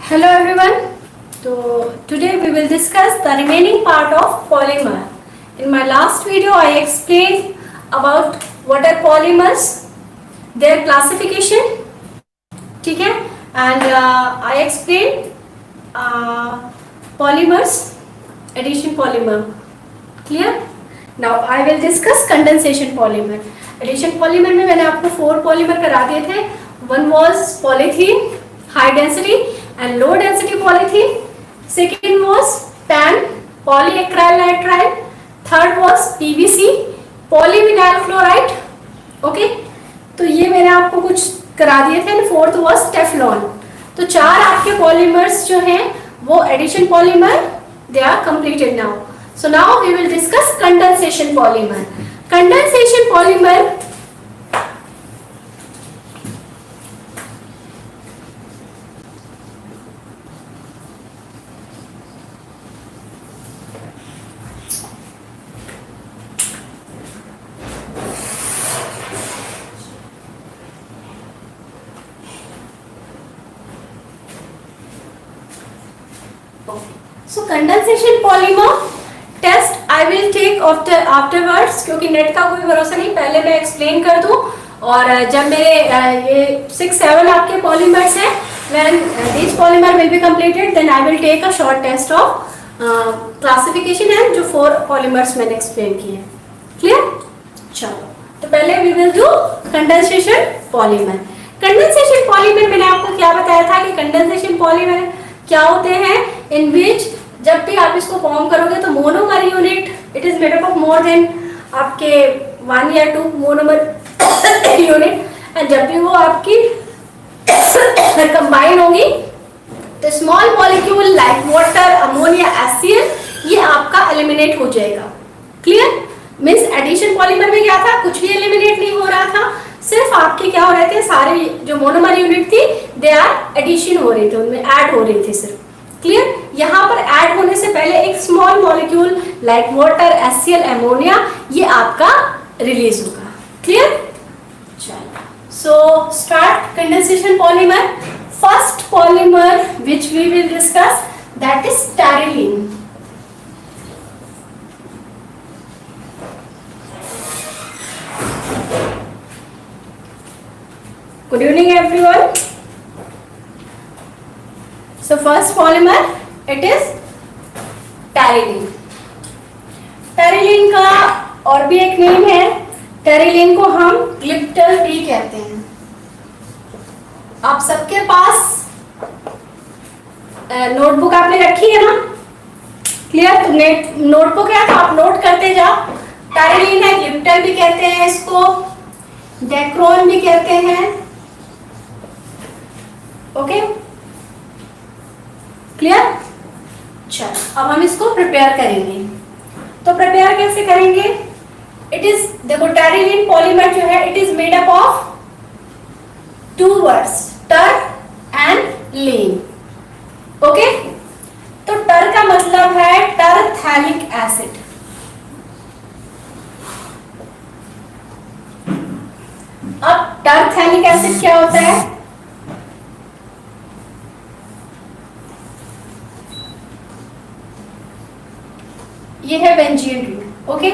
Hello everyone. So today we will discuss the remaining part of polymer. In my last video I explained about what are polymers, their classification, ठीक है, and I explained polymers, addition polymer. Clear? Now I will discuss condensation polymer. Addition polymer में मैंने आपको 4 polymer करा दिए थे. One was polythene, high density and low density polythene. Second was PAN, polyacryl nitrile. Third was PVC, polyvinyl chloride. Okay, तो ये मैंने आपको कुछ करा दिए थे. Fourth was Teflon. तो 4 आपके पॉलीमर्स जो हैं वो addition polymer, they are completed now. So now we will discuss condensation polymer. Condensation polymer So condensation polymer test I will take afterwards, क्योंकि नेट का कोई भरोसा नहीं. पहले मैं एक्सप्लेन कर दूं और जब मेरे ये 6-7 आपके पॉलीमर्स हैं, when these polymer will be completed, then I will take a short test of classification and जो 4 polymers मैंने एक्सप्लेन किए हैं. क्लियर? चलो, तो पहले we will do condensation polymer. Condensation polymer मैंने आपको क्या बताया था कि condensation polymer क्या होते हैं, in which जब भी आप इसको फॉर्म करोगे तो monomer unit it is made up of more than आपके 1 या 2 मोनोमर यूनिट, एंड जब भी वो आपकी कंबाइन होंगी तो small molecule like water, ammonia, HCl ये आपका एलिमिनेट हो जाएगा. क्लियर? मींस एडिशन पॉलीमर में क्या था, कुछ भी एलिमिनेट नहीं हो रहा था, सिर्फ आपके क्या हो रहे थे, सारे जो मोनोमर यूनिट थी दे आर एडिशन हो रहे थे, उनमें ऐड हो रही थी सिर्फ. क्लियर? यहाँ पर ऐड होने से पहले एक small molecule like water, HCl, ammonia ये आपका रिलीज होगा. क्लियर? चलो, so start condensation polymer. First polymer which we will discuss that is terylene. Good evening everyone. So first polymer it is terylene. Terylene का और भी एक name है. Terylene को हम ग्लिप्टर भी कहते हैं. आप सबके पास नोटबुक आपने रखी है ना? क्लियर? तो नोटबुक है तो आप नोट करते जाओ. टेरिलीन है, ग्लिप्टर भी कहते हैं इसको, डेक्रोन भी कहते हैं. Okay, clear? चलो, अब हम इसको प्रिपेयर करेंगे. तो प्रिपेयर कैसे करेंगे? इट इज, देखो टेरिलीन पॉलीमर जो है it is made up of 2 words, टर एंड लीन. ओके, तो टर का मतलब है टरथैलिक एसिड. अब टरथैलिक एसिड क्या होता है? ये है बेंजीन रिंग. ओके,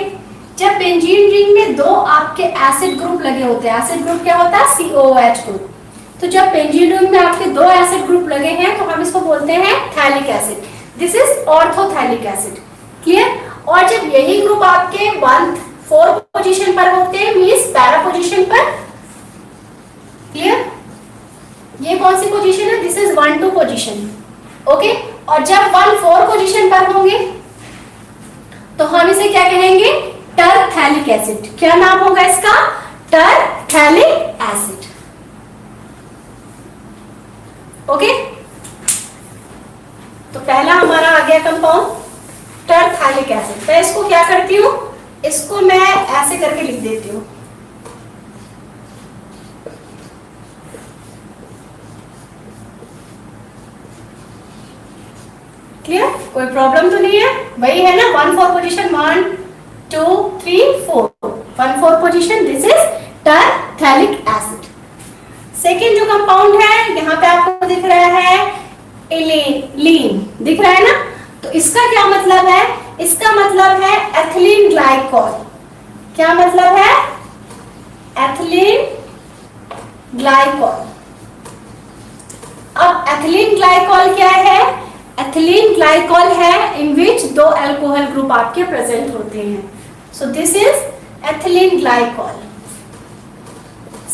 जब बेंजीन रिंग में 2 आपके एसिड ग्रुप लगे होते हैं, एसिड ग्रुप क्या होता है? COOH group. तो जब बेंजीन रिंग में आपके 2 एसिड ग्रुप लगे हैं तो हम इसको बोलते हैं phthalic acid. This is orthophthalic acid. Clear? और जब यही ग्रुप आपके 1-4 पोजीशन पर होते हैं, मींस पैरा पोजीशन पर. क्लियर? ये कौन सी पोजीशन है? This is 1-2 position. ओके, और जब 1-4 पोजीशन पर होंगे तो हम इसे क्या कहेंगे? टरथैलिक एसिड. क्या नाम होगा इसका? टरथैलिक एसिड. ओके, तो पहला हमारा आ गया कंपाउंड टरथैलिक एसिड. मैं इसको क्या करती हूं, इसको मैं ऐसे करके लिख देती हूं. क्लियर? कोई प्रॉब्लम तो नहीं है? वही है ना, 1-4 position, 1 2 3 4, 1-4 position. This is terephthalic acid. Second जो कंपाउंड है यहाँ पे आपको दिख रहा है एलेलीन दिख रहा है ना, तो इसका क्या मतलब है, इसका मतलब है एथिलीन ग्लाइकॉल। क्या मतलब है, एथिलीन ग्लाइकॉल। अब एथिलीन ग्लाइकॉल क्या है, एथिलीन ग्लाइकॉल है इन विच दो अल्कोहल ग्रुप आपके प्रेजेंट होते हैं। So this is ethylene glycol,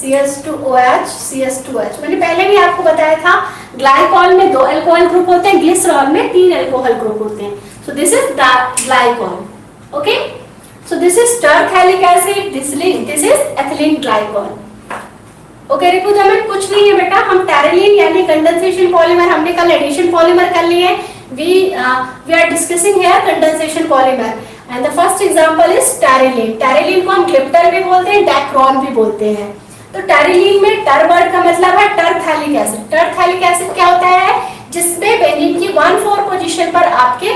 CH2OH CH2H। मैंने पहले भी आपको बताया था ग्लाइकॉल में दो अल्कोहल ग्रुप होते हैं, ग्लिसरॉल में तीन अल्कोहल ग्रुप होते हैं। So this is glycol, okay. So this is terephthalic acid, this is ethylene glycol, okay Ripudaman. कुछ नहीं है बेटा, हम टैरेलिन यानी कंडेंसेशन पॉलीमर, हमने कल एडिशन पॉलीमर कर लिए। We are discussing here condensation polymer and the first example is terylene. Terylene को हम ग्लिप्टर भी बोलते हैं, डैक्रोन भी बोलते हैं। तो टैरेलिन में टर वर्ड का मतलब है टरथैलिक एसिड। टरथैलिक एसिड क्या होता है, जिसमें बेंजीन की 1,4 पोजीशन पर आपके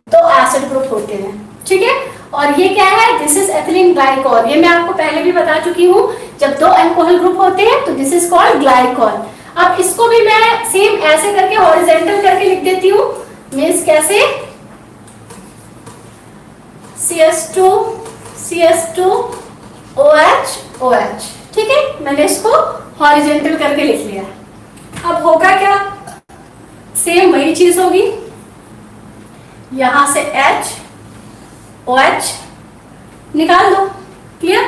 दो एसिड ग्रुप होते हैं, ठीक है। और ये क्या है, दिस इज एथिलीन ग्लाइकॉल। ये मैं आपको पहले भी बता चुकी हूँ, जब दो अल्कोहल ग्रुप होते हैं तो दिस इज कॉल्ड ग्लाइकॉल। अब इसको भी मैं सेम ऐसे करके हॉरिजॉन्टल करके लिख देती हूँ, मींस कैसे, CH2 CH2OH OH, ठीक है। मैंने इसको हॉरिजॉन्टल करके लिख लिया। अब होगा क्या, सेम वही चीज होगी, यहां से H OH निकाल दो, क्लियर।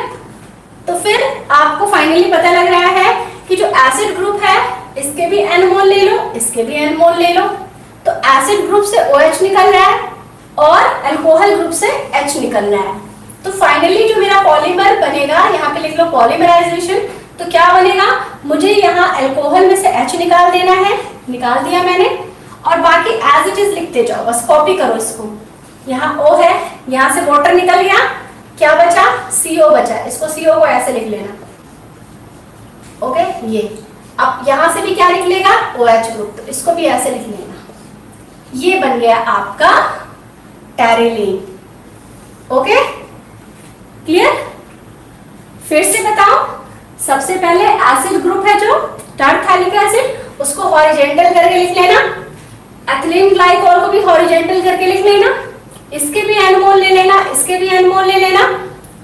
तो फिर आपको फाइनली पता लग रहा है कि जो एसिड ग्रुप है इसके भी N मोल ले लो, इसके भी N मोल ले लो। तो एसिड ग्रुप से OH निकल रहा है और अल्कोहल ग्रुप से H निकल रहा है। तो फाइनली जो मेरा पॉलीमर बनेगा, यहाँ पे लिख लो पॉलीमराइजेशन। तो क्या बनेगा, मुझे यहाँ अल्कोहल में से H निकाल देना है, निकाल दिया मैंने, और बाकी एज इट इज लिखते जाओ, बस कॉपी करो इसको। यहाँ O है, यहाँ से वाटर निकल गया, क्या बचा, CO बचा, इसको CO को ऐसे लिख लेना, ओके। ये अब यहाँ से भी क्या निकलेगा, OH ग्रुप, तो इसको भी ऐसे लिख लेना। ये बन गया आपका टैरेलिन, ओके क्लियर। फिर से बताओ, सबसे पहले एसिड ग्रुप है जो टरथैलिक एसिड, उसको हॉरिजॉन्टल करके लिख लेना। एथिलीन ग्लाइकॉल को भी हॉरिजॉन्टल करके लिख लेना, इसके भी N मोल ले लेना, इसके भी N मोल ले लेना।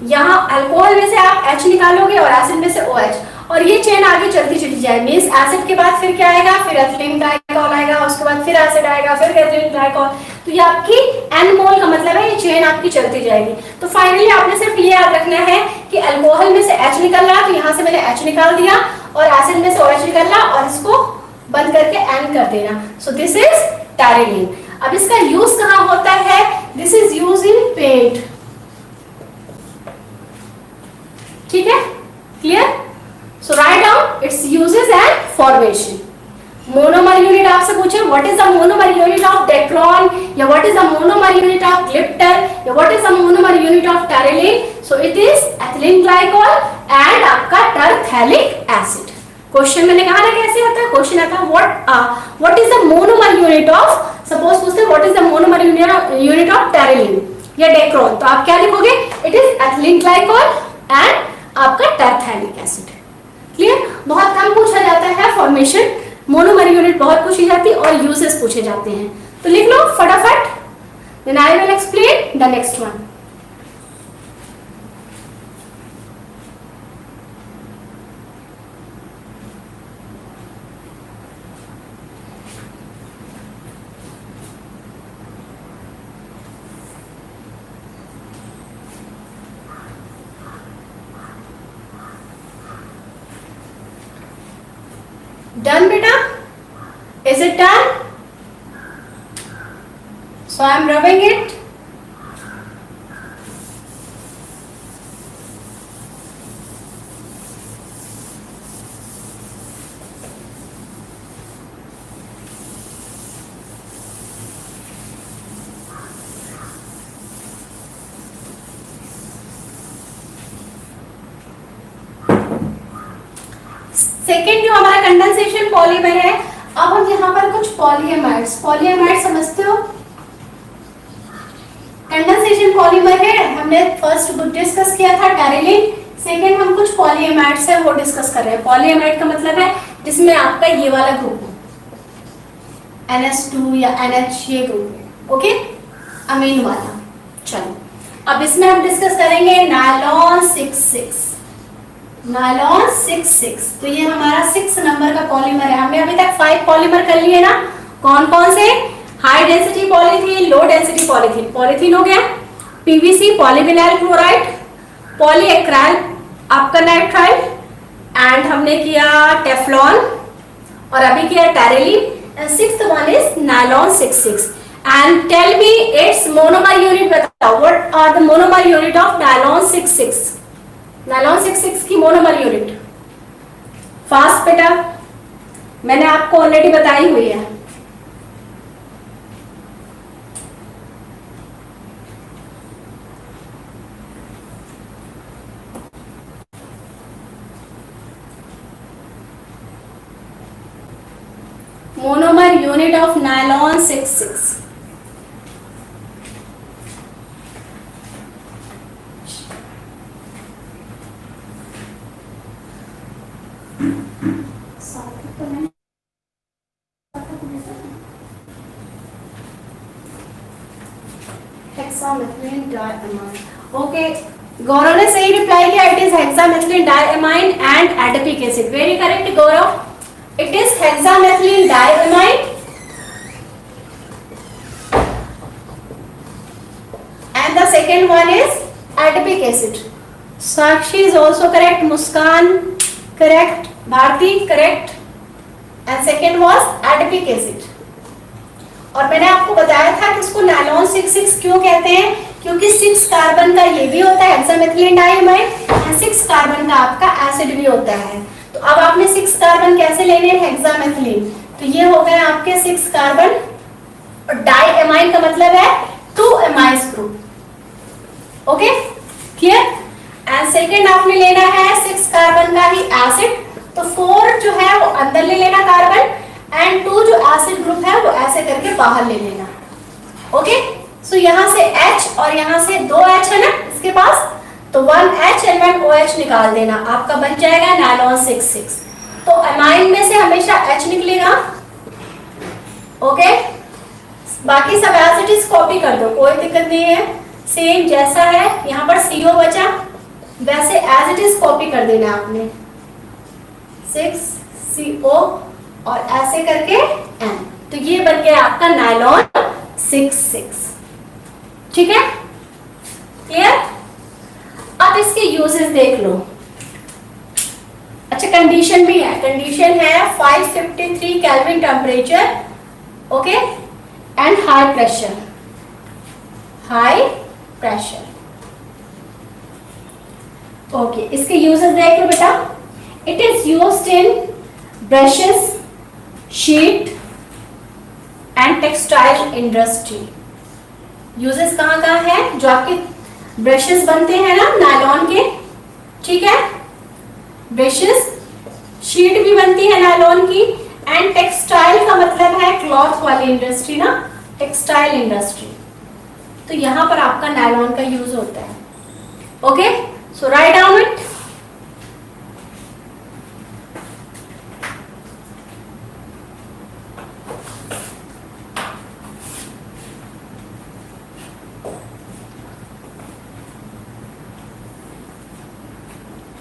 यहाँ अल्कोहल में से आप H निकालोगे और एसिड में से OH, और ये चेन आगे चलती चली जाए। मींस एसिड के बाद फिर क्या आएगा, फिर एथिलीन ग्लाइकॉल आएगा, उसके बाद फिर एसिड आएगा, फिर एथिलीन ग्लाइकॉल। तो ये आपकी N मोल का मतलब है ये चेन आपकी चलती जाएगी। तो फाइनली आपने सिर्फ ये याद रखना है कि अल्कोहल में से H निकल रहा, तो यहाँ से मैंने H निकाल दिया, और एसिड में से OH निकल रहा, और इसको बंद करके N कर देना। So this is terylene. अब इसका यूज कहाँ होता है, this is use in paint, ठीक है clear. So write down its uses and formation. Monomer unit आपसे पूछे, what is the monomer unit of dacron, या what is the monomer unit of glyptal, या what is the monomer unit of terylene. So it is ethylene glycol and आपका terephthalic acid. Question मैंने कहा ना कैसे होता है, क्वेश्चन आता है what is the monomer unit of, suppose पूछते हैं what is the monomer unit of terylene या डेक्रोन, तो आप क्या लिखोगे, it is ethylene glycol and आपका टरथैलिक एसिड, क्लियर। बहुत कम पूछा जाता है फॉर्मेशन, मोनोमर यूनिट बहुत पूछी जाती है और यूजेस पूछे जाते हैं। तो लिख लो फटाफट, then I will explain the next one. Done beta? Is it done? So I am rubbing it. Second जो हमारा कंडेंसेशन पॉलीमर है, अब हम यहाँ पर कुछ पॉलीएमाइड्स समझते हो। कंडेंसेशन पॉलीमर है, हमने फर्स्ट डिस्कस किया था टैरेलिन, सेकेंड हम कुछ पॉलीएमाइड्स है वो डिस्कस कर रहे हैं। पॉलीएमाइड का मतलब है जिसमें आपका ये वाला ग्रुप हो, NH2 या NH ये ग्रुप है, ओके, अमीन वाला। चलो अब इसमें हम डिस्कस करेंगे नायलॉन 66। नायलॉन 66, तो ये हमारा 6 नंबर का पॉलीमर है। हमने अभी तक 5 पॉलीमर कर लिए ना, कौन कौन से? High density polythene, low density polythene, polythene हो गया, पीवीसी पॉलीविनाइल क्लोराइड, पॉलीएक्राइल आपका नाइट्राइल, एंड हमने किया टेफ्लॉन और अभी किया terylene, and sixth one is nylon 66। And tell me its monomer unit, बताओ what are the monomer unit of nylon 66? Nylon 66 की मोनोमर यूनिट फास्ट बेटा, मैंने आपको ऑलरेडी बताई हुई है। monomer unit of nylon 66, hexamethylene diamine. Okay, Gaurav ने सही रिप्लाई किया, it is hexamethylene diamine and adipic acid. Very correct Gaurav, it is hexamethylene diamine and the second one is adipic acid. Sakshi is also correct, Muskan correct, Bharti correct, and second was adipic acid. और मैंने आपको बताया था कि इसको nylon 66 क्यों कहते हैं, क्योंकि 6 कार्बन का ये भी होता है हेक्सामेथिलीन डायमाइन, और 6 कार्बन का आपका एसिड भी होता है। तो अब आपने 6 कार्बन कैसे लेने हैं हेक्सामेथिलीन, तो ये हो गए आपके 6 कार्बन, और डायएमाइन का मतलब है 2 amines group. Okay clear? And second आपने लेना है 6 कार्बन का ही एसिड, तो 4 जो है वो अंदर ले लेना कार्बन, एंड 2 जो एसिड ग्रुप है वो ऐसे करके बाहर ले लेना। ओके, सो यहाँ से H और यहाँ से 2 H है ना इसके पास, तो 1 H एंड 1 OH निकाल देना, आपका बन जाएगा नायलॉन 66। तो अमाइन में से हमेशा H निकलेगा। ओके, बाकी सब एज इट इज कॉपी कर दो, कोई दिक्कत नहीं है, सेम जैसा है यहाँ पर CO बचा वैसे एज इट इज कॉपी कर देना आपने, 6CO और ऐसे करके N, तो ये बन गया आपका नायलॉन 66। ठीक है, क्लियर? अब इसके यूजेस देख लो। अच्छा, कंडीशन भी है, कंडीशन है 553 kelvin temperature, okay, and high pressure, high pressure. Okay, इसके यूजेस देख लो बेटा। It is used in brushes, sheet and textile industry. Uses कहाँ कहाँ है? जो आपके ब्रशेस बनते हैं ना नायलॉन के, ठीक है, ब्रशेस, शीट भी बनती है नायलॉन की, एंड टेक्सटाइल का मतलब है क्लॉथ वाली इंडस्ट्री ना, टेक्सटाइल इंडस्ट्री, तो यहां पर आपका नायलॉन का यूज होता है। Okay, so write down it.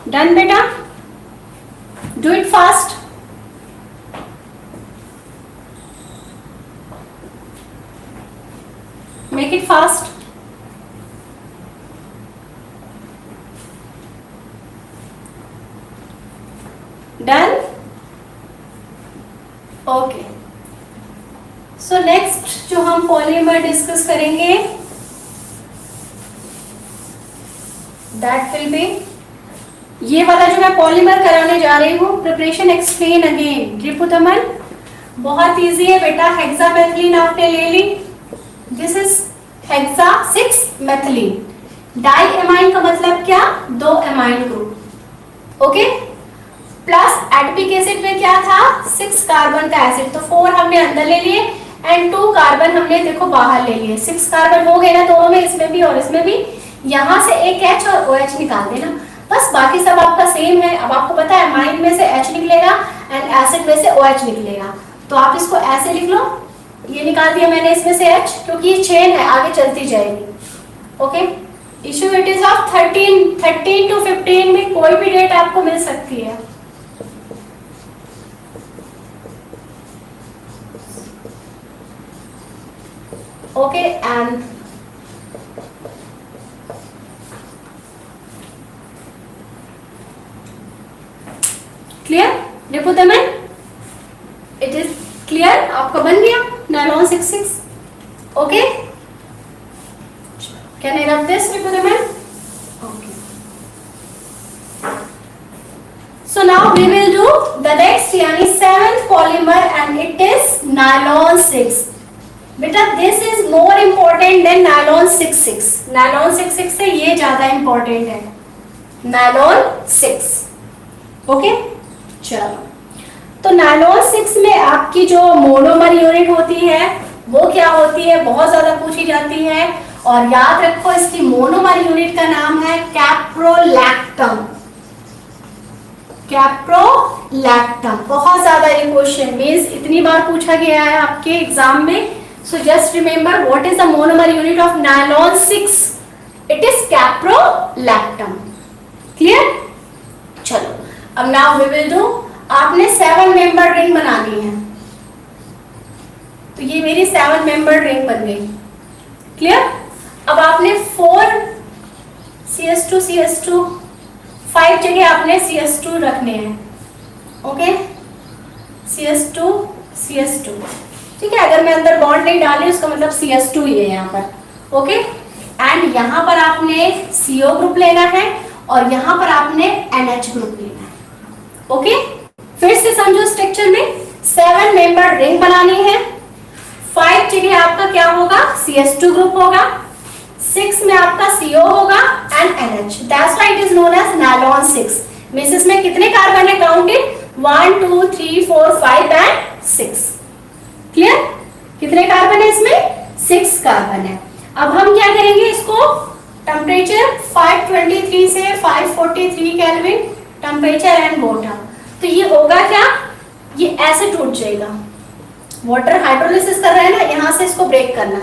Done बेटा, do it fast. Make it fast. Done. Okay, so next जो हम पॉलीमर डिस्कस करेंगे दैट विल बी, ये वाला जो मैं पॉलीमर कराने जा रही हूँ, प्रिपरेशन एक्सप्लेन अगेन, रिपुदमन, बहुत इजी है बेटा। हेक्सामेथिलीन आपने ले ली, this is hexa 6 methylene. Diamine का मतलब क्या? 2 amine group, okay, plus adipic acid में क्या था? 6 कार्बन का एसिड, तो 4 हमने अंदर ले लिए एंड 2 कार्बन हमने देखो बाहर ले लिए। 6 कार्बन हो गए ना दोनों में, इसमें भी और इसमें भी। यहाँ से एक H और OH निकाल देना, बस, बाकी सब आपका सेम है। अब आपको पता है एमाइन में से H निकलेगा एंड एसिड में से OH निकलेगा, तो आप इसको ऐसे लिख लो, ये निकाल दिया मैंने इसमें से H, क्योंकि ये चेन है आगे चलती जाएगी। Okay, issue it is of 13 to 15 में कोई भी डेट आपको मिल सकती है। Okay, and clear? देखो तो मैं, इट इज क्लियर, आपका बन गया nylon 66। Okay, can I rub this with the man? Okay, so now we will do the next यानी 7th polymer and it is nylon 6। बेटा this is more important than nylon 66। Nylon 66 से ये ज्यादा important है, nylon 6। Okay, चलो, तो nylon 6 में आपकी जो मोनोमर यूनिट होती है वो क्या होती है, बहुत ज्यादा पूछी जाती है। और याद रखो इसकी मोनोमर यूनिट का नाम है कैप्रोलैक्टम। कैप्रोलैक्टम, बहुत ज्यादा ये क्वेश्चन मींस इतनी बार पूछा गया है आपके एग्जाम में। So just remember what is the monomer unit of nylon 6, it is caprolactam. Clear? चलो, अब नाउ वी विल डू, आपने 7 मेंबर रिंग बनानी है, तो ये मेरी 7 मेंबर रिंग बन गई। क्लियर? अब आपने 4 CS2 CS2 5 जगह आपने CS2 रखने हैं। ओके, CS2 CS2, ठीक है। अगर मैं अंदर बॉन्ड नहीं डाली उसका मतलब CS2 ही है यहाँ पर। ओके, एंड यहाँ पर आपने CO ग्रुप लेना है और यहाँ पर आपने NH ग्रुप लेना है। ओके, फिर से समझो स्ट्रक्चर में 7 मेंबर रिंग बनानी है। 5 जगह आपका क्या होगा, CS2 ग्रुप होगा। 6 में आपका CO होगा and NH, that's why it is known as nylon 6। Means इसमें कितने कार्बन है, काउंटेड 1 2 3 4 5 एंड 6। क्लियर? कितने कार्बन है इसमें, 6 कार्बन है। अब हम क्या करेंगे, इसको टेम्परेचर 523 से 543 केल्विन टेम्परेचर एंड वाटर, तो ये होगा क्या, ये ऐसे टूट जाएगा। वाटर हाइड्रोलिसिस कर रहे हैं ना, यहाँ से इसको ब्रेक करना,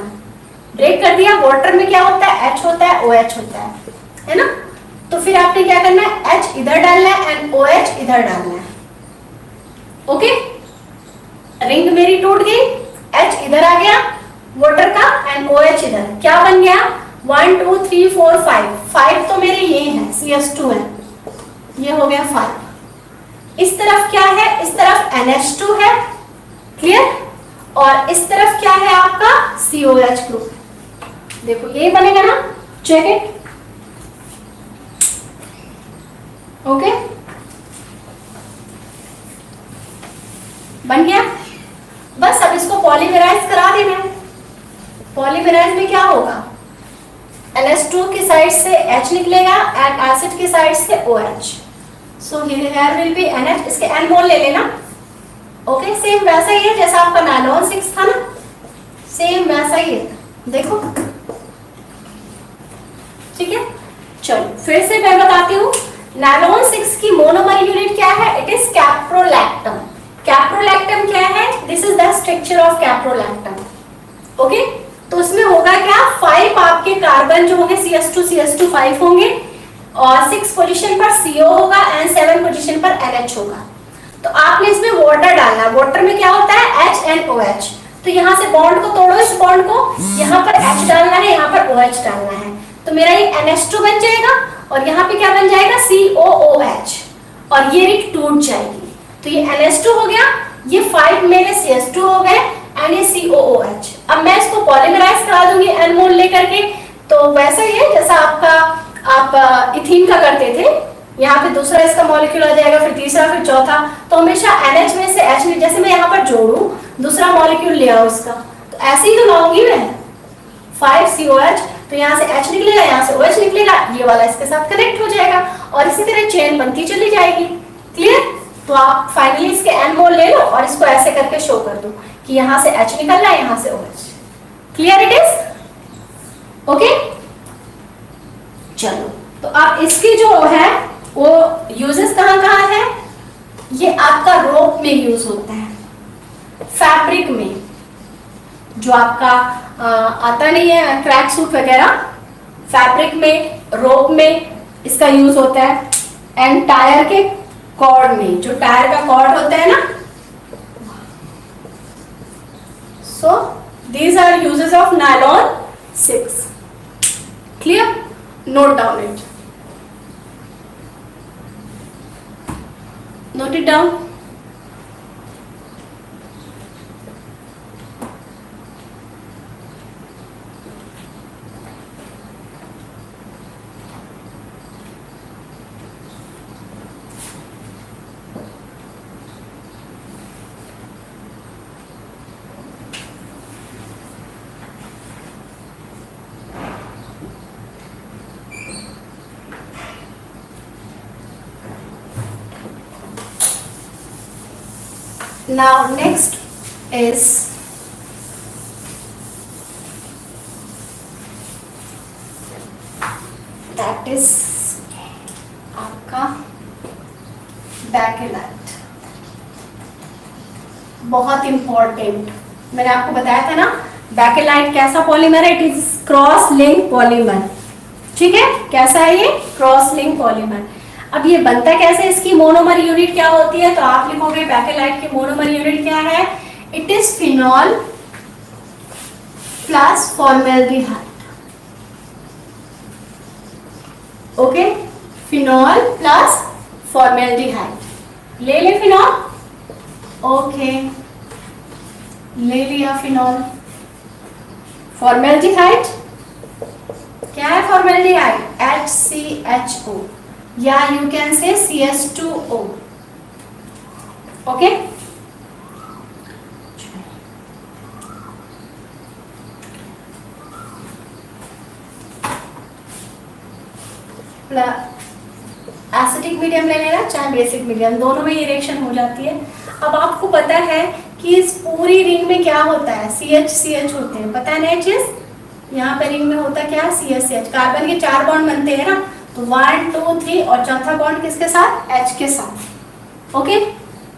ब्रेक कर दिया। वाटर में क्या होता है, H होता है, OH होता है ना। तो फिर आपने क्या करना है, H इधर डालना है एंड OH इधर डालना है। ओके, रिंग मेरी टूट गई, H इधर आ गया वाटर का एंड OH इधर, क्या बन गया 1 2 3 4 5। 5 तो मेरे ये है, CS2 है, ये हो गया 5। इस तरफ क्या है, इस तरफ NH2 है। क्लियर? और इस तरफ क्या है आपका COH ग्रुप। देखो ये बनेगा ना, चेक इट। ओके, बन गया। बस अब इसको पॉलीमराइज करा देना है। पॉलीमराइज में क्या होगा, NH2 की साइड से H निकलेगा एंड एसिड की साइड से OH। So here will be NH, इसके N मोल ले लेना। ओके, सेम वैसा ही है जैसा आपका नायलॉन 6 था ना, सेम वैसा ही है, देखो। ठीक है, चलो फिर से मैं बताती हूँ। नायलॉन 6 की मोनोमर यूनिट क्या है, इट इज कैप्रोलैक्टम। कैप्रोलैक्टम क्या है, this is the structure of caprolactam. Okay, तो उसमें होगा क्या, 5 आपके कार्बन जो होंगे CS2 CS2 5 होंगे और 6 पोजीशन पर CO होगा एंड 7 पोजीशन पर NH होगा। तो आपने इसमें वाटर डालना है। वाटर में क्या होता है, HNOH। तो यहाँ से बॉन्ड को तोड़ो, इस बॉन्ड को, यहाँ पर H डालना है, यहाँ पर OH डालना है, तो मेरा ये NH2 बन जाएगा और यहाँ पे क्या बन जाएगा, COOH, और ये रिंग टूट जाएगी। तो ये NH2 हो गया, ये 5 मेरे CS2 हो गए एंड ये COOH। अब मैं इसको पॉलीमराइज करा दूंगी N मोल लेकर के। तो वैसा ही है जैसा आप इथीन का करते थे, यहाँ पे दूसरा इसका मॉलिक्यूल आ जाएगा, फिर तीसरा, फिर चौथा। तो हमेशा NH में से H में, जैसे मैं यहाँ पर जोड़ू दूसरा मॉलिक्यूल ले आओ इसका, तो ऐसे ही तो लाऊंगी मैं। 5 COH, तो यहाँ से H निकलेगा, यहाँ से OH निकलेगा, ये वाला इसके साथ कनेक्ट हो जाएगा और इसी तरह चेन बनती चली जाएगी। क्लियर? तो आप फाइनली इसके N मोल ले लो और इसको ऐसे करके शो कर दो कि यहाँ से H निकल रहा है, यहाँ से OH। Clear it is? Okay, चलो, तो अब इसकी जो है वो यूजेस कहाँ है, ये आपका रोप में यूज होता है, फैब्रिक में। जो आपका आता नहीं है ट्रैक सूट वगैरह, फैब्रिक में, रोप में इसका यूज होता है, एंड टायर के कॉर्ड में, जो टायर का कॉर्ड होता है ना, so these are uses of nylon 6. Clear? Note down it, note it down. Now next is that is आपका बैकेलाइट. बहुत इंपॉर्टेंट, मैंने आपको बताया था ना बैकेलाइट कैसा पॉलीमर है, it is cross link polymer. ठीक है, कैसा है ये? Cross link polymer. अब ये बनता कैसे, इसकी मोनोमर यूनिट क्या होती है, तो आप लिखोगे बैकेलाइट की मोनोमर यूनिट क्या है, it is phenol plus formaldehyde. Okay, phenol plus formaldehyde. ले फिनॉल, ओके ले लिया फिनॉल. फॉर्मेल्डिहाइड क्या है? फॉर्मेल्डिहाइड HCHO, या you can say CS2O. Okay, acidic medium ले लेना चाहे बेसिक मीडियम, दोनों में रिएक्शन हो जाती है. अब आपको पता है कि इस पूरी रिंग में क्या होता है, CH होते हैं, पता है ना चीज. यहाँ पे रिंग में होता क्या है, CH. कार्बन के 4 बॉन्ड बनते हैं ना, तो 1 2 3 और चौथा बॉन्ड किसके साथ, H के साथ. ओके,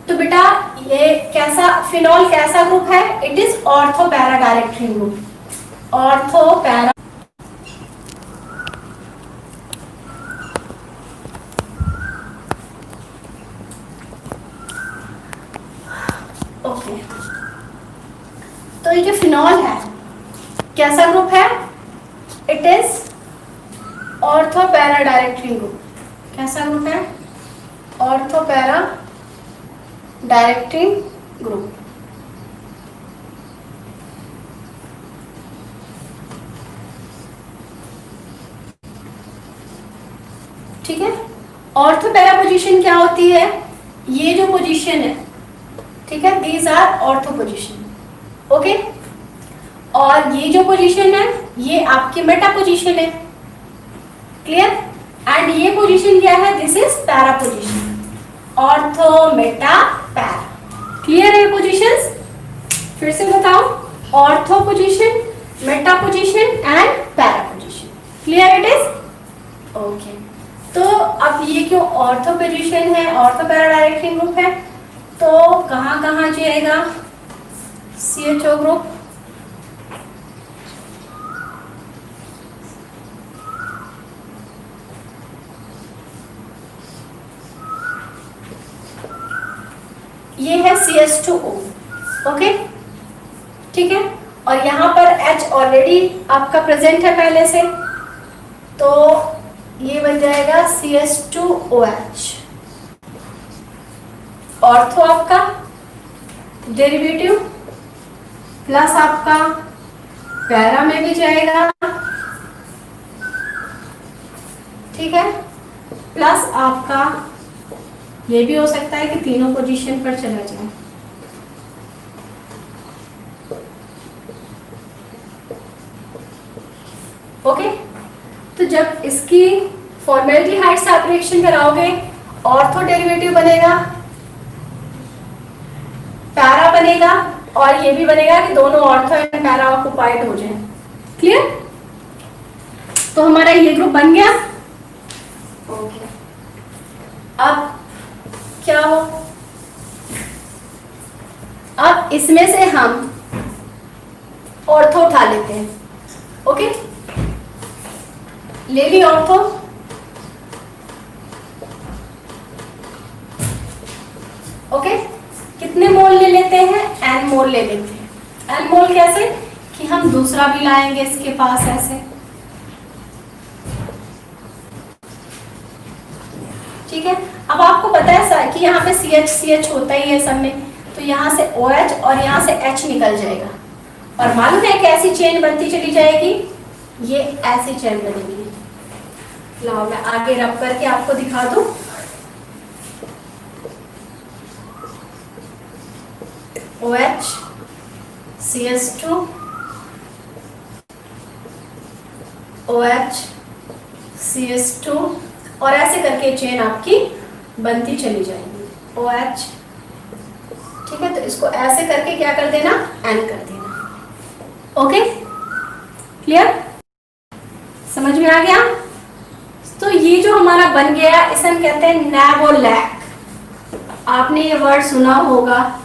तो बेटा ये कैसा फिनॉल कैसा ग्रुप है, it is ortho para direct ring group. Ortho para, okay. तो ये जो फिनॉल है कैसा ग्रुप है, it is ortho para direct ring group. कैसा ग्रुप है, ortho para direct ring group. ठीक है, ऑर्थो पैरा पोजीशन क्या होती है, ये जो पोजीशन है, ठीक है, these are ortho position. Okay, और ये जो पोजीशन है ये आपकी मेटा पोजीशन है. क्लियर? एंड ये पोजीशन क्या है, this is para position. Ortho meta para. Clear है पोजीशंस? फिर से बताओ, ortho position, meta position and para position. Clear it is? Okay. तो अब ये क्यों ऑर्थो पोजीशन है, ortho para direct ring group है, तो कहाँ कहाँ जाएगा CHO ग्रुप, ये है CS2O. ओके, ठीक है, और यहाँ पर H ऑलरेडी आपका प्रेजेंट है पहले से, तो ये बन जाएगा CS2OH. ऑर्थो आपका डेरिवेटिव प्लस आपका पैरा में भी जाएगा, ठीक है, प्लस आपका ये भी हो सकता है कि तीनों पोजीशन पर चला जाए. ओके, तो जब इसकी फॉर्मेल्डिहाइड से आप रिएक्शन कराओगे, ऑर्थो डेरिवेटिव बनेगा, पैरा बनेगा, और ये भी बनेगा कि दोनों ऑर्थो एंड पैरा ऑक्युपाइड हो जाए. क्लियर? तो हमारा ये ग्रुप बन गया. ओके, अब क्या हो, अब इसमें से हम ऑर्थो उठा लेते हैं। ओके, ले ली ऑर्थो। ओके, कितने मोल ले लेते हैं? n मोल ले लेते हैं। n मोल कैसे कि हम दूसरा भी लाएंगे इसके पास ऐसे, ठीक है। अब आपको पता है कि यहाँ पे CH होता ही है सब में, तो यहाँ से OH और यहाँ से H निकल जाएगा, और मालूम है कैसी चेन बनती चली जाएगी? ये ऐसी चेन बनेगी। लाओ मैं आगे रब करके आपको दिखा दूं। OH CH2 OH CH2 और ऐसे करके चेन आपकी बनती चली जाएगी। OH, ठीक है। तो इसको ऐसे करके क्या कर देना? N कर देना। Okay, clear? समझ में आ गया? तो ये जो हमारा बन गया इसे हम कहते हैं नेवोलैक। आपने ये वर्ड सुना होगा,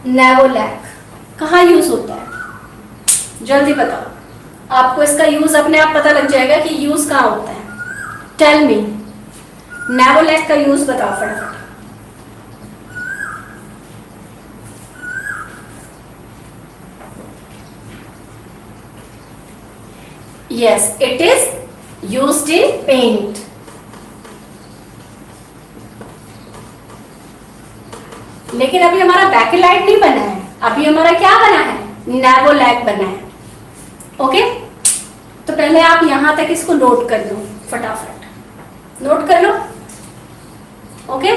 नेवोलैक। कहाँ यूज होता है? जल्दी बताओ, आपको इसका यूज अपने आप पता लग जाएगा कि यूज कहाँ होता है। टेल मी, नेवोलैक का यूज बताओ फटाफट। Yes, it is used in paint. लेकिन अभी हमारा बैकेलाइट नहीं बना है, अभी हमारा क्या बना है? नेवोलैक बना है। ओके, तो पहले आप यहां तक इसको नोट कर लो, फटाफट नोट कर लो। ओके,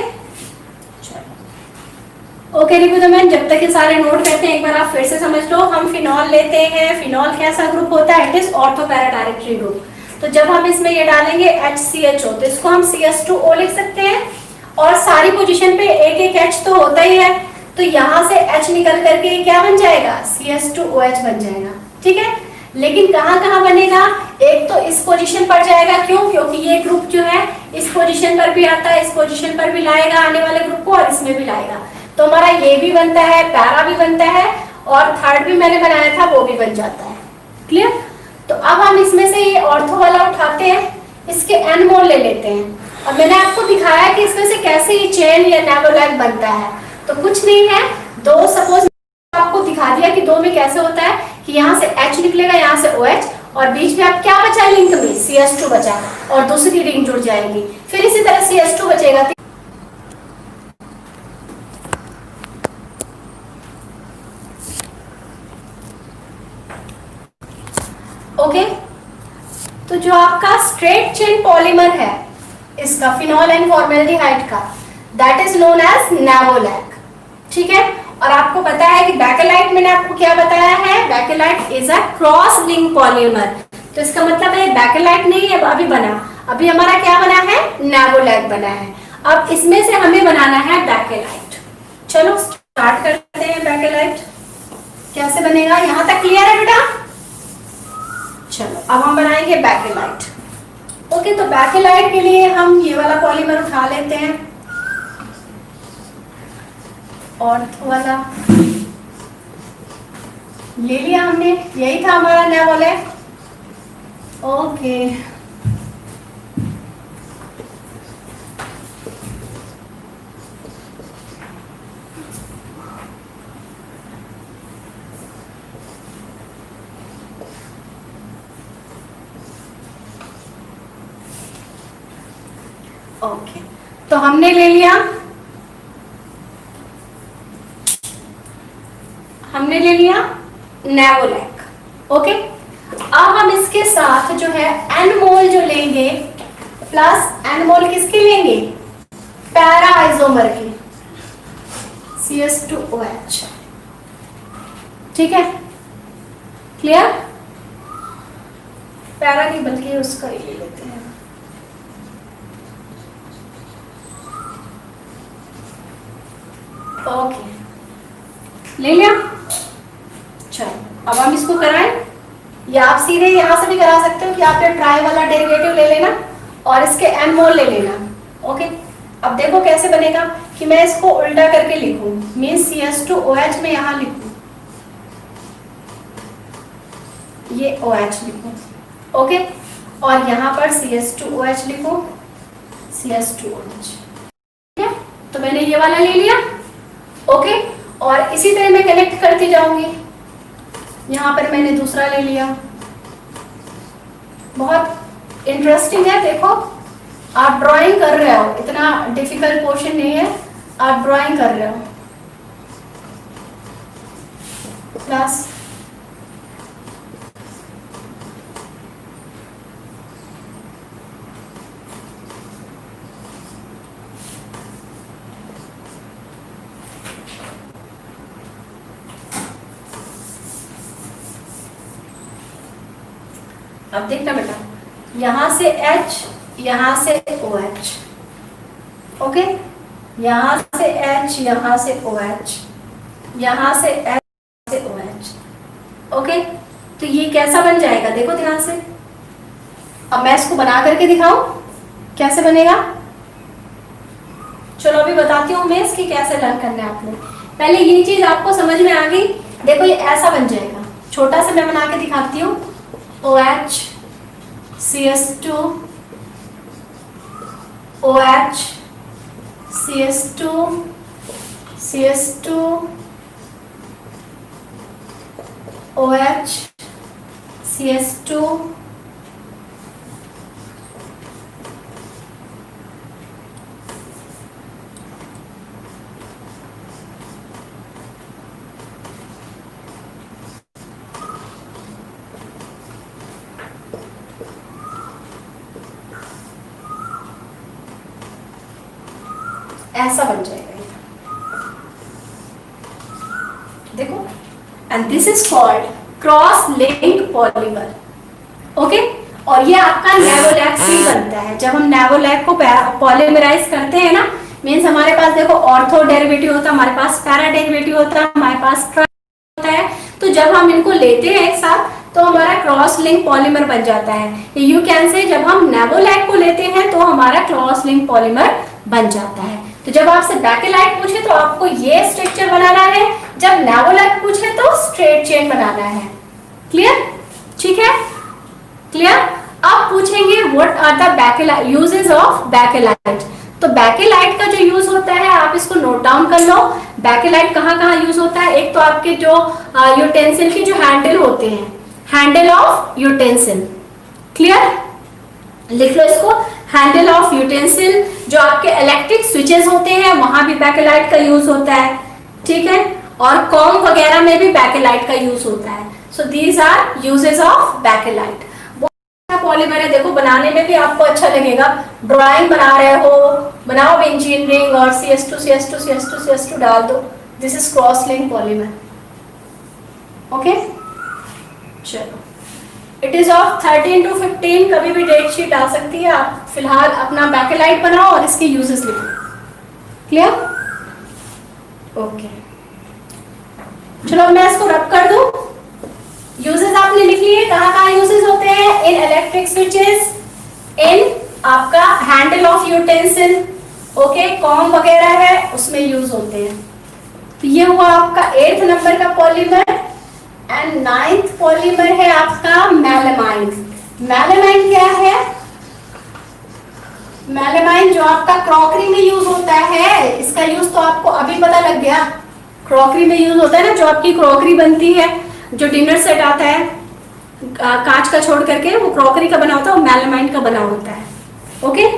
ओके रिपुदमन, जब तक ये सारे नोट करते हैं एक बार आप फिर से समझ लो। हम फिनॉल लेते हैं, फिनॉल कैसा ग्रुप होता है? It is ortho para directory group. तो जब हम इसमें ये डालेंगे HCHO, तो इसको हम CS2O लिख सकते हैं, और सारी पोजीशन पे एक एक H तो होता ही है, तो यहाँ से H निकल करके क्या बन जाएगा? CS2OH बन जाएगा, ठीक है। लेकिन कहाँ कहाँ बनेगा? एक तो इस पोजीशन पर जाएगा, क्यों? क्योंकि ये ग्रुप जो है इस पोजीशन पर भी आता है, इस पोजीशन पर भी लाएगा आने वाले ग्रुप को, और इसमें भी लाएगा। तो हमारा ये भी बनता है, पैरा भी बनता है, और थर्ड भी मैंने बनाया था वो भी बन जाता है। क्लियर? तो अब हम इसमें से ये ऑर्थो वाला उठाते हैं, इसके N मोल ले लेते हैं। और मैंने आपको दिखाया कि इसमें से कैसे ये चेन या नेवोलैक बनता है। तो कुछ नहीं है, दो सपोज आपको दिखा दिया कि दो में कैसे होता है कि यहाँ से H निकलेगा, यहाँ से OH, और बीच में आप क्या बचा लिंक में? CH2 बचा, और दूसरी रिंग जुड़ जाएगी। फिर इसी तरह CH2 बचेगा। ओके, तो जो आपका स्ट्रेट चेन पॉलीमर है इसका फिनॉल एंड फॉर्मेल्डिहाइड का, दैट इज नोन एज नेवोलैक, ठीक है। और आपको पता है कि बैकेलाइट मैंने आपको क्या बताया है? Bakelite is a cross link polymer. तो इसका मतलब है बैकेलाइट नहीं है अभी बना, अभी हमारा क्या बना है? नेवोलैक बना है। अब इसमें से हमें बनाना है बैकेलाइट। चलो स्टार्ट करते हैं। बैकेलाइट कैसे बनेगा? यहां तक क्लियर है बेटा? चलो अब हम बनाएंगे बैकेलाइट। ओके, तो बैकेलाइट के लिए हम ये वाला पॉलीमर उठा लेते हैं, ऑर्थो वाला ले लिया हमने, यही था हमारा नेवोलैक। ओके, ओके, तो हमने ले लिया, नेवोलैक। ओके, अब हम इसके साथ जो है N मोल जो लेंगे, प्लस N मोल किसके लेंगे? पैरा आइसोमर के, CS2OH, ठीक है। क्लियर? पैरा नहीं बल्कि उसका ही ले लेते हैं। ओके, ले लिया। चलो अब हम इसको कराएं, या आप सीधे यहां से भी करा सकते हो कि आप ये ट्राई वाला डेरिवेटिव ले लेना और इसके N मोल ले लेना। ओके, अब देखो कैसे बनेगा कि मैं इसको उल्टा करके लिखूं, मींस CS2OH में यहां लिखूं, ये OH लिखो, ओके। और यहाँ पर CH2OH लिखो, CH2OH, ठीक है। तो मैंने ये वाला ले लिया, ओके। और इसी तरह मैं कनेक्ट करती जाऊंगी। यहाँ पर मैंने दूसरा ले लिया, बहुत इंटरेस्टिंग है। देखो आप ड्राइंग कर रहे हो, इतना डिफिकल्ट पोर्शन नहीं है, आप ड्राइंग कर रहे हो। प्लस अब देखना बेटा, यहां से H, यहां से OH, ओके। यहां से H, यहां से OH, यहां से H से OH, ओके। तो ये कैसा बन जाएगा, देखो ध्यान से। अब मैं इसको बना करके दिखाऊं कैसे बनेगा। चलो अभी बताती हूँ मैं इसकी कैसे लर्न करना है आपने। पहले ये चीज आपको समझ में आ गई। देखो ये ऐसा बन जाएगा, छोटा सा मैं बना के दिखाती हूँ। OH, CS2, OH, CS2, CS2, OH, CS2, ऐसा बन जाएगा देखो। And this is called cross link polymer, okay. और ये आपका नेवोलैक से बनता है। जब हम नेवोलैक को पॉलीमराइज करते हैं ना, मीन्स हमारे पास देखो ऑर्थो डेरिवेटिव होता है, हमारे पास पैरा डेरिवेटिव होता है, हमारे पास ट्राई होता है। तो जब हम इनको लेते हैं एक साथ तो हमारा क्रॉस लिंक पॉलीमर बन जाता है। यू कैन से जब हम नेवोलैक को लेते हैं तो हमारा क्रॉस लिंक पॉलीमर बन जाता है। तो जब आपसे बैकेलाइट पूछे तो आपको ये स्ट्रक्चर बनाना है, जब नेवोलैक पूछे तो स्ट्रेट चेन बनाना है। क्लियर, ठीक है, क्लियर। अब पूछेंगे what are the bakelite uses of bakelite. तो बैकेलाइट का जो यूज होता है आप इसको नोट डाउन कर लो। बैकेलाइट कहाँ कहाँ यूज होता है। एक तो आपके जो यूटेंसिल की जो हैंडल होते हैं, हैंडल ऑफ यूटेंसिल, क्लियर, लिख लो इसको। हैंडल ऑफ यूटेंसिल, जो आपके इलेक्ट्रिक स्विचेस होते हैं वहां भी बैकेलाइट का यूज होता है, ठीक है। और कॉम वगैरह में भी बैकेलाइट का यूज होता है। So these are uses of bakelite. Polymer है, देखो बनाने में भी आपको अच्छा लगेगा। ड्राइंग बना रहे हो, बनाओ बेंजीन रिंग और CS2 CS2 CS2 CS2 डाल दो। This is cross link polymer, okay. चलो, इट इज ऑफ 13 to 15, कभी भी डेट शीट आ सकती है। आप फिलहाल अपना बैकेलाइट बनाओ और इसके यूजेस लिखो। Clear, okay. चलो मैं इसको रब कर दूं। यूजेस आपने लिख लिए, कहाँ कहाँ यूजेस होते हैं। इन इलेक्ट्रिक स्विचेस, इन आपका handle of utensil, okay, com वगैरह है उसमें यूज होते हैं। तो ये हुआ आपका 8th नंबर का पॉलीमर। एंड 9th पॉलीमर है आपका मेलामाइन। मेलामाइन क्या है। मेलामाइन जो आपका क्रॉकरी में यूज होता है, इसका यूज तो आपको अभी पता लग गया। क्रॉकरी में यूज होता है ना, जो आपकी क्रॉकरी बनती है, जो डिनर सेट आता है कांच का छोड़ करके, वो क्रॉकरी का बना होता है, वो मेलामाइन का बना होता है, ओके।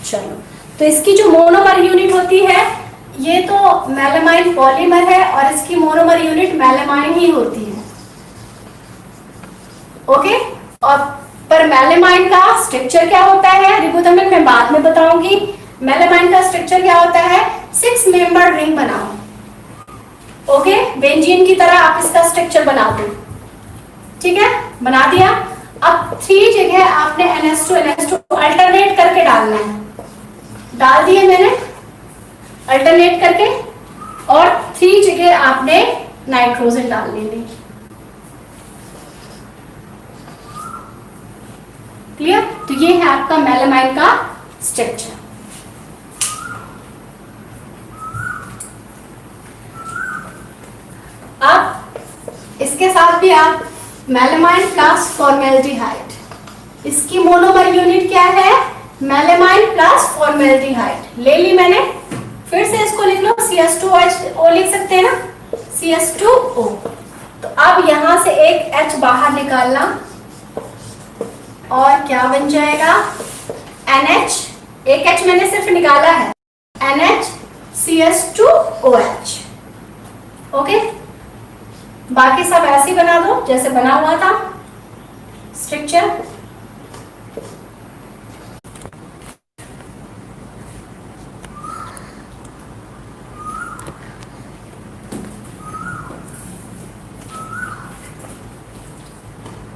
चलो, तो इसकी जो मोनोमर यूनिट होती है, ये तो मेलामाइन पॉलीमर है और इसकी मोनोमर यूनिट मेलामाइन ही होती है, ओके। और पर मेलामाइन का स्ट्रक्चर क्या होता है रिबोथर्मल मैं बाद में बताऊंगी। मेलामाइन का स्ट्रक्चर क्या होता है, 6 मेंबर रिंग बनाओ, ओके। बेंजीन की तरह आप इसका स्ट्रक्चर बना दो, ठीक है, बना दिया। अब 3 जगह आपने NH2 NH2 अल्टरनेट करके डालना है। डाल दिए मैंने अल्टरनेट करके, और 3 जगह आपने नाइट्रोजन डाल लेनी। क्लियर, तो ये है आपका मेलामाइन का स्ट्रक्चर। अब इसके साथ भी आप मेलामाइन प्लस फॉर्मेल्डिहाइड। इसकी मोनोमर यूनिट क्या है? Melamine plus formaldehyde. ले ली मैंने, फिर से इसको लिख लो, CH2O लिख सकते हैं ना, CH2O। तो अब यहां से एक H बाहर निकालना और क्या बन जाएगा? NH, एक H मैंने सिर्फ निकाला है, NHCH2OH। ओके, बाकी सब ऐसे ही बना दो जैसे बना हुआ था स्ट्रक्चर।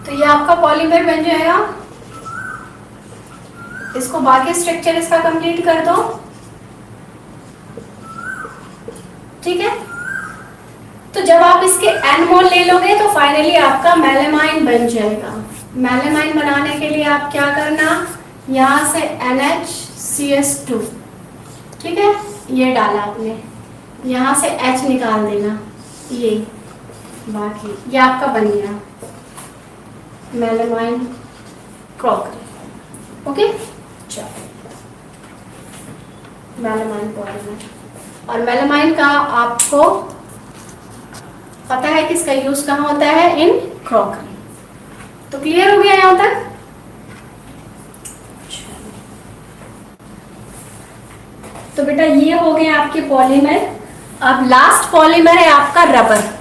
तो ये आपका पॉलीमर बन जाएगा। इसको बाकी स्ट्रक्चर इसका कंप्लीट कर दो, ठीक है। तो जब आप इसके N मोल ले लोगे तो फाइनली आपका मेलामाइन बन जाएगा। मेलामाइन बनाने के लिए आप क्या करना, यहाँ से NHCH2, ठीक है, ये डाला आपने, यहाँ से H निकाल देना, ये बाकी ये आपका बन गया मेलामाइन क्रॉकरी। ओके, चलो मेलामाइन पॉलीमर। और मेलामाइन का आपको पता है कि इसका यूज कहाँ होता है? इन क्रॉकरी। तो क्लियर हो गया यहां तक? तो बेटा ये हो गए आपके पॉलीमर। अब लास्ट पॉलीमर है आपका rubber.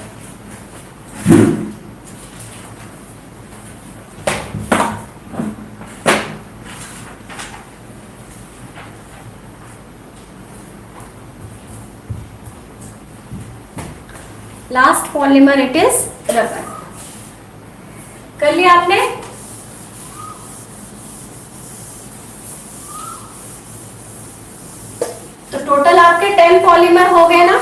Last polymer it is rubber. कर लिया आपने? तो टोटल आपके 10 पॉलीमर हो गए ना।